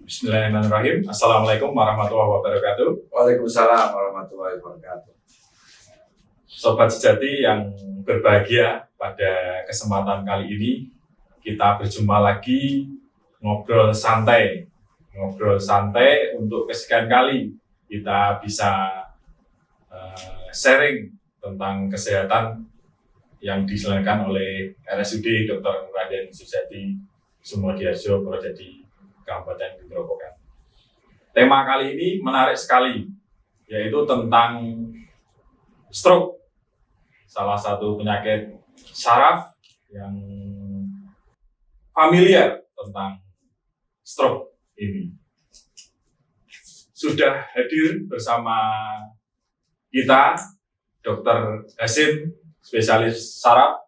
Bismillahirrahmanirrahim. Assalamualaikum warahmatullahi wabarakatuh. Waalaikumsalam warahmatullahi wabarakatuh. Sobat Sejati yang berbahagia, pada kesempatan kali ini kita berjumpa lagi ngobrol santai untuk kesekian kali kita bisa sharing tentang kesehatan yang diselenggarakan oleh RSUD Dr. Raden Sujati Sumodiarjo, Purwodadi, Kabupaten Grobogan. Tema kali ini menarik sekali, yaitu tentang stroke, salah satu penyakit saraf yang familiar tentang stroke ini. Sudah hadir bersama kita Dr. Hasim, spesialis saraf.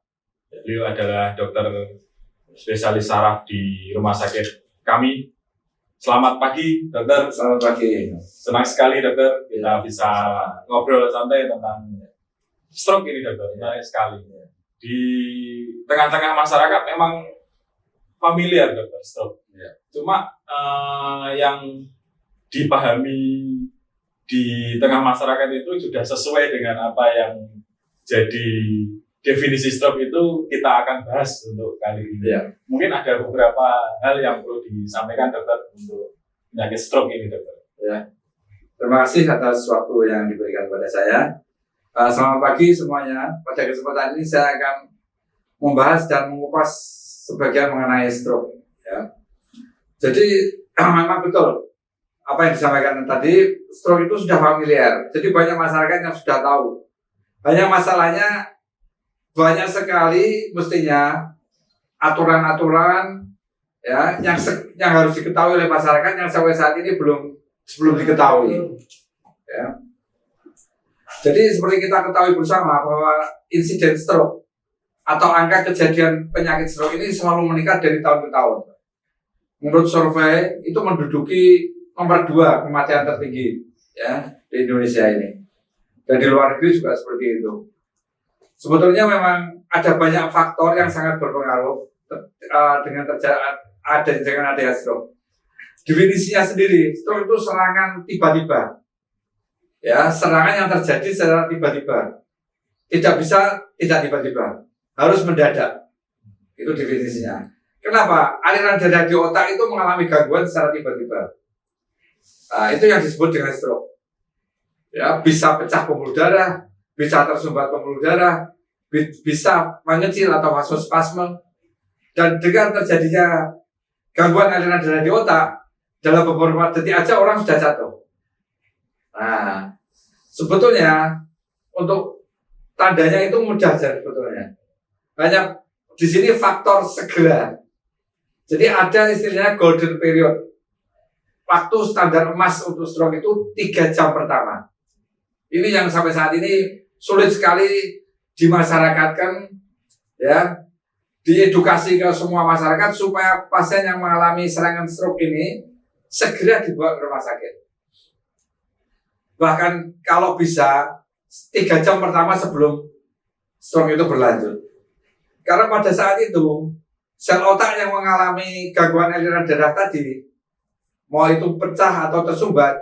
Beliau adalah dokter spesialis saraf di rumah sakit kami. Selamat pagi, dokter. Selamat pagi. Senang sekali, dokter, kita bisa ngobrol santai tentang stroke ini, dokter. Menarik sekali. Di tengah-tengah masyarakat memang familiar, dokter, stroke. Ya. Cuma yang dipahami di tengah masyarakat itu sudah sesuai dengan apa yang jadi definisi stroke itu kita akan bahas untuk kali ini. Ya. Mungkin ada beberapa hal yang perlu disampaikan, dokter, untuk penyakit stroke ini, dokter. Ya. Terima kasih atas waktu yang diberikan kepada saya. Selamat pagi semuanya. Pada kesempatan ini saya akan membahas dan mengupas sebagian mengenai stroke. Ya. Jadi memang betul apa yang disampaikan tadi, stroke itu sudah familiar. Jadi banyak masyarakat yang sudah tahu. Hanya masalahnya banyak sekali mestinya aturan-aturan ya yang harus diketahui oleh masyarakat yang sampai saat ini belum diketahui. Ya. Jadi seperti kita ketahui bersama bahwa insiden stroke atau angka kejadian penyakit stroke ini selalu meningkat dari tahun ke tahun. Menurut survei itu menduduki nomor 2 kematian tertinggi ya di Indonesia ini. Dan di luar negeri juga seperti itu. Sebetulnya memang ada banyak faktor yang sangat berpengaruh dengan adanya stroke. Definisinya sendiri, stroke itu serangan tiba-tiba. Ya, serangan yang terjadi secara tiba-tiba. Tidak bisa tidak tiba-tiba, harus mendadak. Itu definisinya. Kenapa? Aliran darah di otak itu mengalami gangguan secara tiba-tiba. Nah, itu yang disebut dengan stroke. Ya, bisa pecah pembuluh darah, bisa tersumbat pembuluh darah, bisa mengecil atau vasospasme, dan dengan terjadinya gangguan aliran darah di otak dalam beberapa detik aja orang sudah jatuh. Nah, sebetulnya untuk tandanya itu mudah saja sebetulnya. Hanya di sini faktor segera. Jadi ada istilahnya golden period. Waktu standar emas untuk stroke itu 3 jam pertama. Ini yang sampai saat ini sulit sekali dimasyarakatkan, ya, diedukasi ke semua masyarakat supaya pasien yang mengalami serangan stroke ini segera dibawa ke rumah sakit. Bahkan kalau bisa 3 jam pertama sebelum stroke itu berlanjut. Karena pada saat itu sel otak yang mengalami gangguan aliran darah tadi, mau itu pecah atau tersumbat,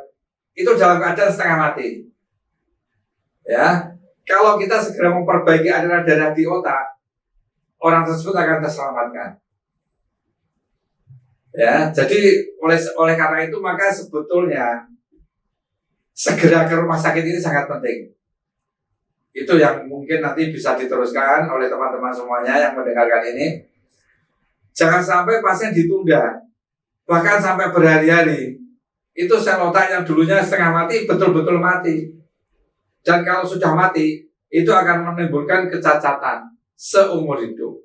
itu dalam keadaan setengah mati. Ya, kalau kita segera memperbaiki aliran darah di otak, orang tersebut akan terselamatkan. Ya, jadi oleh karena itu maka sebetulnya segera ke rumah sakit ini sangat penting. Itu yang mungkin nanti bisa diteruskan oleh teman-teman semuanya yang mendengarkan ini. Jangan sampai pasien ditunda, bahkan sampai berhari-hari. Itu sel otak yang dulunya setengah mati betul-betul mati. Dan kalau sudah mati, itu akan menimbulkan kecacatan seumur hidup.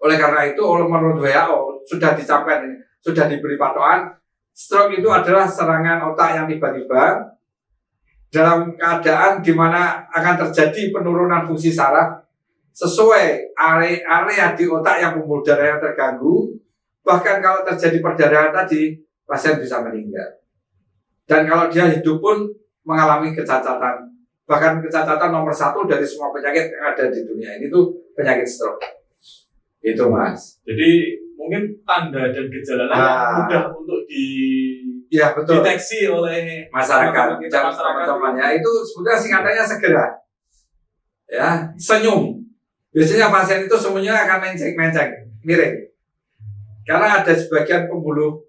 Oleh karena itu, menurut WHO sudah dicapai, sudah diberi patokan, stroke itu adalah serangan otak yang tiba-tiba dalam keadaan di mana akan terjadi penurunan fungsi saraf sesuai area di otak yang pembuluh darah yang terganggu. Bahkan kalau terjadi perdarahan tadi, pasien bisa meninggal. Dan kalau dia hidup pun mengalami kecacatan. Bahkan kecacatan nomor 1 dari semua penyakit yang ada di dunia ini tuh penyakit stroke. Itu, Mas. Jadi mungkin tanda dan gejalanya mudah untuk ya, betul. deteksi oleh masyarakat. kita, Teman-teman ya, itu sebetulnya singkatannya segera. Ya, senyum. Biasanya pasien itu semuanya akan menceng-menceng, miring. Karena ada sebagian pembuluh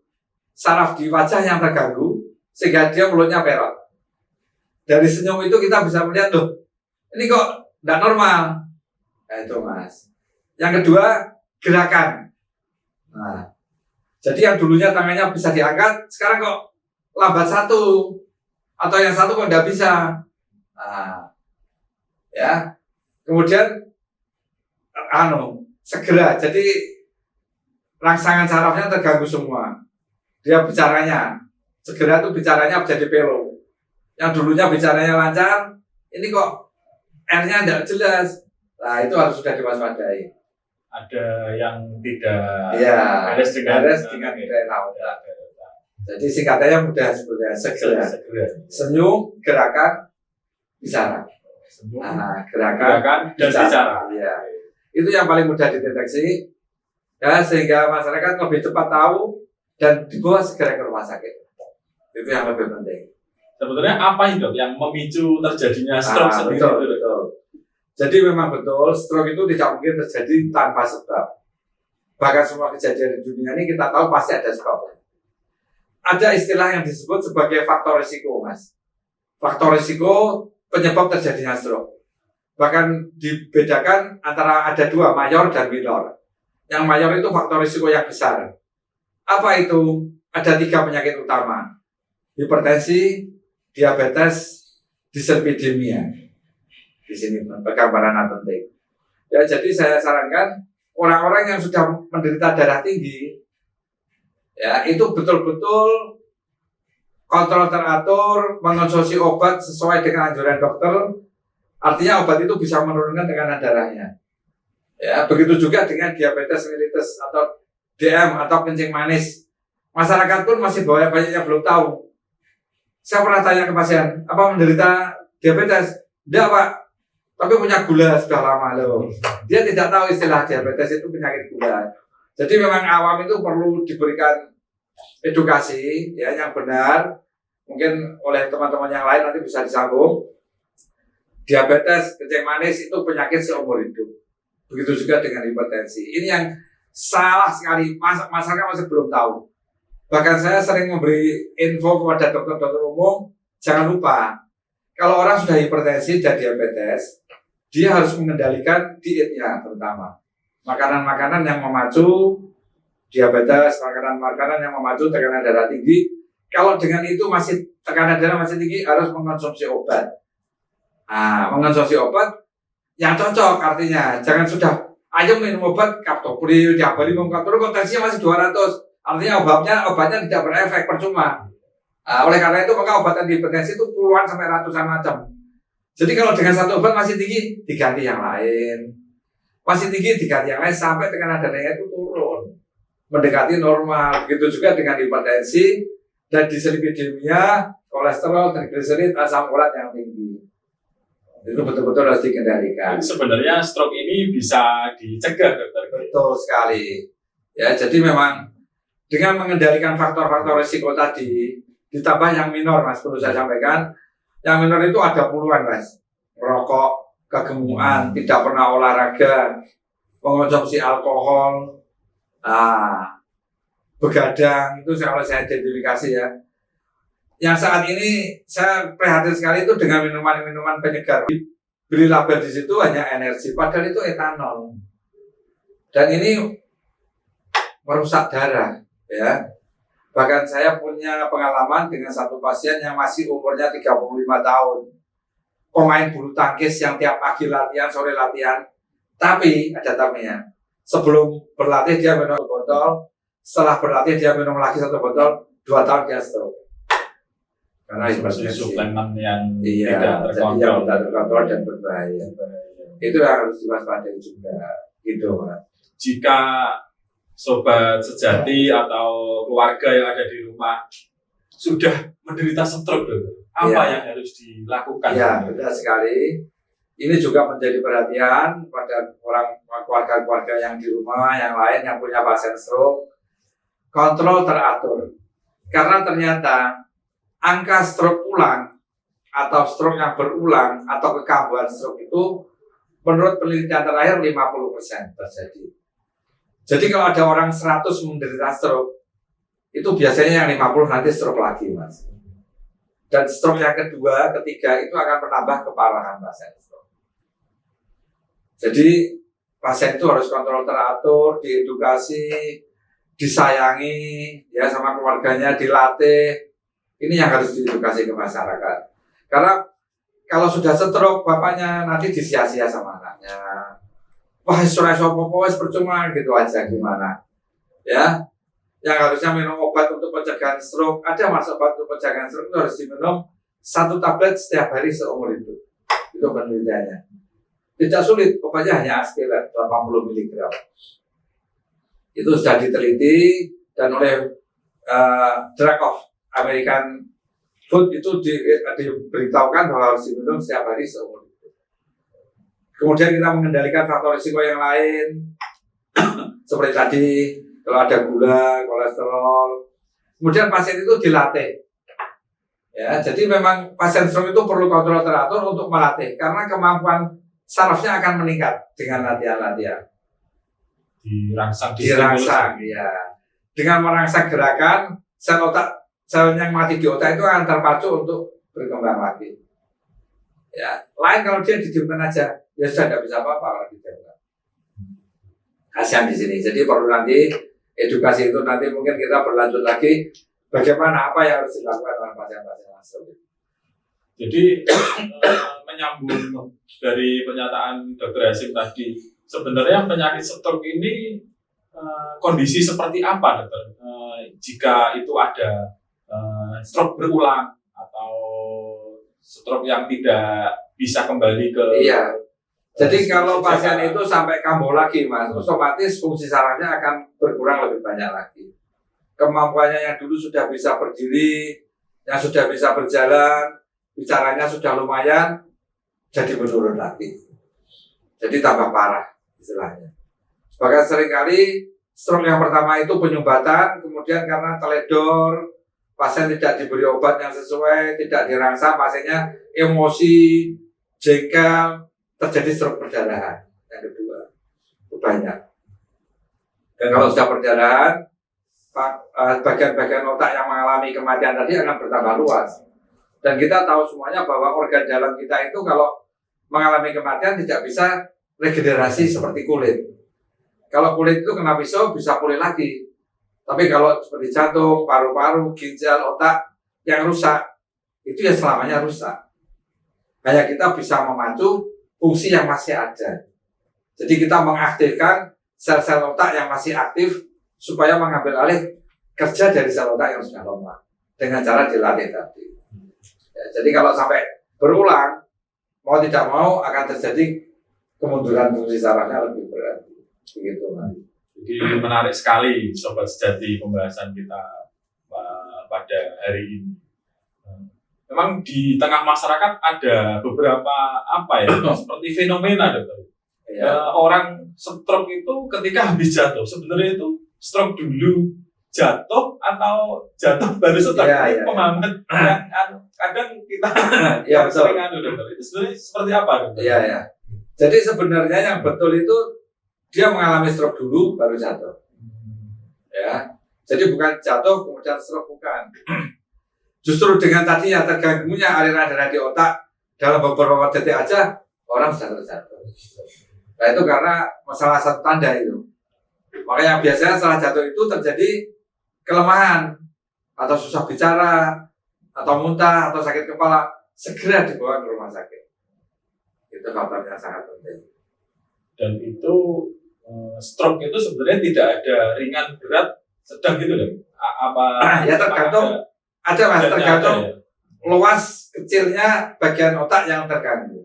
saraf di wajah yang terganggu, sehingga dia mulutnya perot. Dari senyum itu kita bisa melihat, loh, ini kok tidak normal. Nah, itu Mas. Yang kedua, gerakan. Nah, jadi yang dulunya tangannya bisa diangkat, sekarang kok lambat satu. Atau yang satu kok tidak bisa. Nah, ya. Kemudian, segera. Jadi, rangsangan sarafnya terganggu semua. Dia bicaranya, segera tuh bicaranya jadi pelo. Yang dulunya bicaranya lancar, ini kok R-nya tidak jelas. Nah, itu harus sudah diwaspadai. Ada yang tidak beres dengan daerah. Jadi singkatannya mudah sebetulnya, segera. Senyum, gerakan, bicara. Gerakan dan bicara. Ya. Itu yang paling mudah dideteksi. Ya, sehingga masyarakat lebih cepat tahu dan dibawa segera ke rumah sakit. Itu yang lebih penting. Sebetulnya apa itu yang memicu terjadinya stroke seperti itu? Betul. Jadi memang betul, stroke itu tidak mungkin terjadi tanpa sebab. Bahkan semua kejadian di dunia ini kita tahu pasti ada sebabnya. Ada istilah yang disebut sebagai faktor risiko, Mas. Faktor risiko penyebab terjadinya stroke. Bahkan dibedakan antara ada dua, mayor dan minor. Yang mayor itu faktor risiko yang besar. Apa itu? Ada 3 penyakit utama. Hipertensi, diabetes, dislipidemia. Di sini gambaran penting. Ya, jadi saya sarankan orang-orang yang sudah menderita darah tinggi, ya itu betul-betul kontrol teratur, mengonsumsi obat sesuai dengan anjuran dokter. Artinya obat itu bisa menurunkan tekanan darahnya. Ya, begitu juga dengan diabetes mellitus atau DM atau kencing manis. Masyarakat pun masih banyak yang belum tahu. Saya pernah tanya ke pasien, apa menderita diabetes? Tidak, Pak. Tapi punya gula sudah lama loh. Dia tidak tahu istilah diabetes itu penyakit gula. Jadi memang awam itu perlu diberikan edukasi ya yang benar. Mungkin oleh teman-teman yang lain nanti bisa disambung. Diabetes, kencing manis itu penyakit seumur hidup. Begitu juga dengan hipertensi. Ini yang salah sekali. Masyarakat masih belum tahu. Bahkan saya sering memberi info kepada dokter-dokter umum, jangan lupa kalau orang sudah hipertensi dan diabetes, dia harus mengendalikan dietnya terutama. Makanan-makanan yang memacu diabetes, makanan-makanan yang memacu tekanan darah tinggi. Kalau dengan itu masih tekanan darah masih tinggi, harus mengkonsumsi obat. Nah, mengkonsumsi obat yang cocok artinya. Jangan sudah, ayo minum obat kaptopril, diabali minum kaptopril, kok tensinya masih 200. Artinya obatnya tidak berefek, percuma. Nah, oleh karena itu maka obat antihipertensi itu puluhan sampai ratusan macam. Jadi kalau dengan satu obat masih tinggi, diganti yang lain. Masih tinggi, diganti yang lain sampai tekanan darahnya itu turun. Mendekati normal. Begitu juga dengan hipertensi dan dislipidemia, kolesterol, trigliserid, asam urat yang tinggi. Itu betul-betul harus dikendalikan. Sebenarnya stroke ini bisa dicegah, dokter. Betul sekali. Ya, jadi memang dengan mengendalikan faktor-faktor risiko tadi, ditambah yang minor, Mas, perlu saya sampaikan. Yang minor itu ada puluhan, Mas. Rokok, kegemukan, tidak pernah olahraga, mengonsumsi alkohol, begadang, itu kalau saya identifikasi ya. Yang saat ini saya prihatin sekali itu dengan minuman-minuman penyegar. Beri label di situ hanya energi, padahal itu etanol. Dan ini merusak darah. Ya, bahkan saya punya pengalaman dengan satu pasien yang masih umurnya 35 tahun, pemain bulu tangkis yang tiap pagi latihan, sore latihan, tapi ada tapinya. Sebelum berlatih dia minum 1 botol, setelah berlatih dia minum lagi 1 botol, 2 tahun dia stroke. Karena suplemen yang tidak terkontrol dan berbahaya. Itu yang harus diwaspadai juga, gitu, Mas. Jika sobat sejati atau keluarga yang ada di rumah sudah menderita stroke, apa yang harus dilakukan? Ya, benar sekali. Ini juga menjadi perhatian pada keluarga-keluarga yang di rumah, yang lain yang punya pasien stroke. Kontrol teratur. Karena ternyata angka stroke ulang atau stroke yang berulang atau kekambuhan stroke itu menurut penelitian terakhir 50% terjadi. Jadi kalau ada orang 100 menderita stroke, itu biasanya yang 50 nanti stroke lagi, Mas. Dan stroke yang kedua, ketiga itu akan menambah keparahan pasien stroke. Jadi pasien itu harus kontrol teratur, diedukasi, disayangi, ya sama keluarganya, dilatih. Ini yang harus diedukasi ke masyarakat. Karena kalau sudah stroke, bapaknya nanti disia-sia sama anaknya. Wah, wis percuma gitu aja gimana. Ya, yang harusnya minum obat untuk pencegahan stroke, ada mas obat untuk pencegahan stroke itu harus diminum 1 tablet setiap hari seumur hidup. Itu penelitiannya. Tidak sulit, obatnya hanya aspirin 80 mg. Itu sudah diteliti dan oleh Drug of American Food itu diberitahukan bahwa harus diminum setiap hari seumur hidup. Kemudian kita mengendalikan faktor risiko yang lain seperti tadi, kalau ada gula, kolesterol. Kemudian pasien itu dilatih. Ya, jadi memang pasien stroke itu perlu kontrol teratur untuk melatih karena kemampuan sarafnya akan meningkat dengan latihan-latihan. Dirangsang, ya. Dengan merangsang gerakan, sel yang mati di otak itu akan terpacu untuk berkembang lagi. Ya, lain kalau dia didiamkan aja, ya sudah tidak bisa apa-apa kalau didiamkan. Kasihan di sini. Jadi perlu nanti edukasi itu nanti mungkin kita berlanjut lagi bagaimana apa yang harus dilakukan oleh pasien-pasien stroke. Jadi menyambung dari pernyataan Dr. Hasyim tadi, sebenarnya penyakit stroke ini kondisi seperti apa, Dokter? Jika itu ada stroke berulang atau stroke yang tidak bisa kembali ke Jadi kalau pasien itu sampai kambuh lagi, Mas, otomatis fungsi sarafnya akan berkurang lebih banyak lagi. Kemampuannya yang dulu sudah bisa berdiri, yang sudah bisa berjalan, bicaranya sudah lumayan, jadi menurun lagi. Jadi tambah parah istilahnya. Bahkan seringkali stroke yang pertama itu penyumbatan, kemudian karena teledor, pasien tidak diberi obat yang sesuai, tidak dirangsang, pasiennya emosi, jengkel, terjadi stroke perdarahan. Yang kedua, itu banyak. Dan kalau sudah perdarahan, bagian-bagian otak yang mengalami kematian tadi akan bertambah luas. Dan kita tahu semuanya bahwa organ dalam kita itu kalau mengalami kematian tidak bisa regenerasi seperti kulit. Kalau kulit itu kena pisau bisa pulih lagi. Tapi kalau seperti jantung, paru-paru, ginjal, otak yang rusak, itu ya selamanya rusak. Hanya kita bisa memacu fungsi yang masih ada. Jadi kita mengaktifkan sel-sel otak yang masih aktif supaya mengambil alih kerja dari sel otak yang sudah lemah dengan cara dilatih tadi. Ya, jadi kalau sampai berulang, mau tidak mau akan terjadi kemunduran fungsi sarafnya lebih berat. Begitu, Mas. Jadi menarik sekali Sobat Sejati pembahasan kita pada hari ini. Memang di tengah masyarakat ada beberapa seperti fenomena, Dokter. Orang stroke itu ketika habis jatuh, sebenarnya itu stroke dulu jatuh atau jatuh baru stroke. Pemahaman yang kadang kita sering Dokter. Itu sebenarnya seperti apa, Dokter? Iya. Jadi sebenarnya yang betul itu dia mengalami stroke dulu baru jatuh. Ya. Jadi bukan jatuh kemudian stroke, bukan. Justru dengan tadi yang terganggunya aliran darah di otak dalam beberapa detik aja orang sudah terjatuh. Nah itu karena masalah satu tanda itu. Makanya biasanya setelah jatuh itu terjadi kelemahan atau susah bicara atau muntah atau sakit kepala, segera dibawa ke rumah sakit. Itu faktor yang sangat penting. Dan itu stroke itu sebenarnya tidak ada ringan, berat, sedang gitu loh. Ya tergantung. Ada, Mas, tergantung luas kecilnya bagian otak yang terganggu.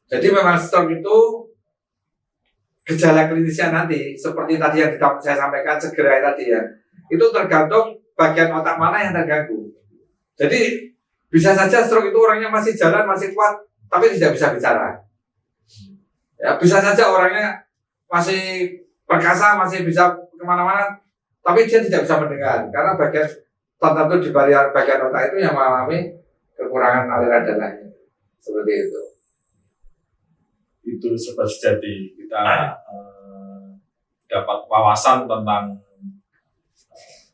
Jadi memang stroke itu gejala klinisnya nanti seperti tadi yang saya sampaikan segera tadi ya, itu tergantung bagian otak mana yang terganggu. Jadi bisa saja stroke itu orangnya masih jalan, masih kuat, tapi tidak bisa bicara. Ya, bisa saja orangnya masih perkasa, masih bisa kemana-mana, tapi dia tidak bisa mendengar karena bagian tertentu di bagian otak itu yang mengalami kekurangan aliran darahnya. Seperti itu. Itu Sobat Sejati, kita dapat wawasan tentang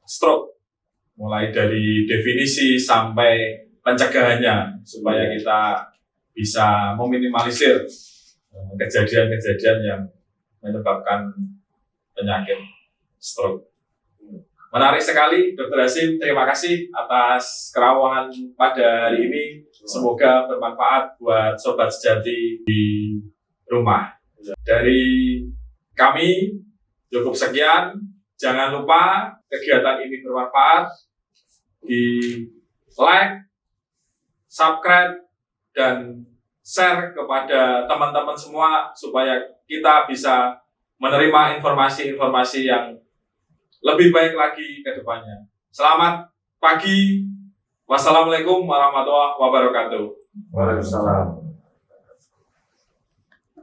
stroke, mulai dari definisi sampai pencegahannya supaya kita bisa meminimalisir kejadian-kejadian yang menyebabkan penyakit stroke. Menarik sekali, Dr. Hasyim. Terima kasih atas kerawahan pada hari ini. Semoga bermanfaat buat Sobat Sejati di rumah. Dari kami, cukup sekian. Jangan lupa kegiatan ini bermanfaat. Di like, subscribe, dan share kepada teman-teman semua supaya kita bisa menerima informasi-informasi yang lebih baik lagi ke depannya. Selamat pagi. Wassalamualaikum warahmatullahi wabarakatuh. Waalaikumsalam.